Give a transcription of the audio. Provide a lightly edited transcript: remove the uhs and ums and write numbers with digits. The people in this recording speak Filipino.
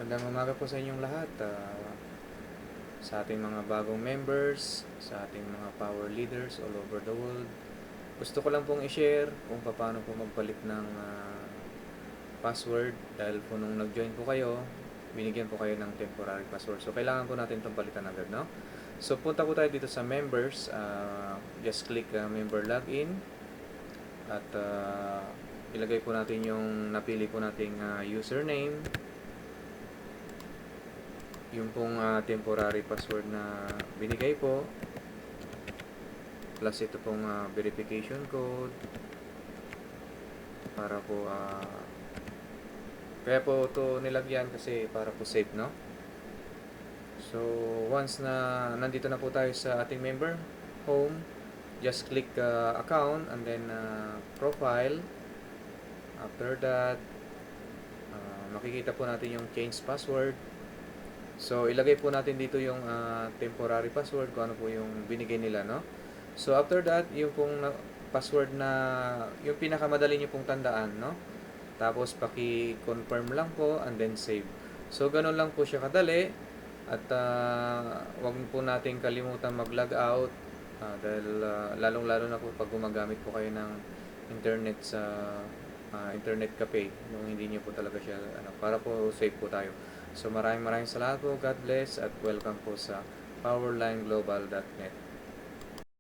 Magandang umaga po sa inyong lahat. Sa ating mga bagong members, sa ating mga power leaders all over the world. Gusto ko lang pong i-share kung paano po magpalit ng password dahil po nung nag-join po kayo, binigyan po kayo ng temporary password. So, kailangan po natin itong palitan agad, no? So, punta po tayo dito sa members. Just click member login at ilagay po natin yung napili po nating username, yung pong temporary password na binigay po, plus ito pong verification code para po kaya po ito nilagyan kasi para po safe, no? So once na nandito na po tayo sa ating member home, just click account and then profile. After that, makikita po natin yung change password. So, ilagay po natin dito yung temporary password kung ano po yung binigay nila, no? So, after that, yung pong password na, yung pinakamadali nyo pong tandaan, no? Tapos, paki-confirm lang po and then save. So, ganun lang po siya kadali. At wag po natin kalimutan mag-log out dahil lalong-lalo na po pag gumagamit po kayo ng internet sa internet cafe nung hindi nyo po talaga siya para po safe po tayo. So maraming salamat po. God bless at welcome po sa powerlineglobal.net.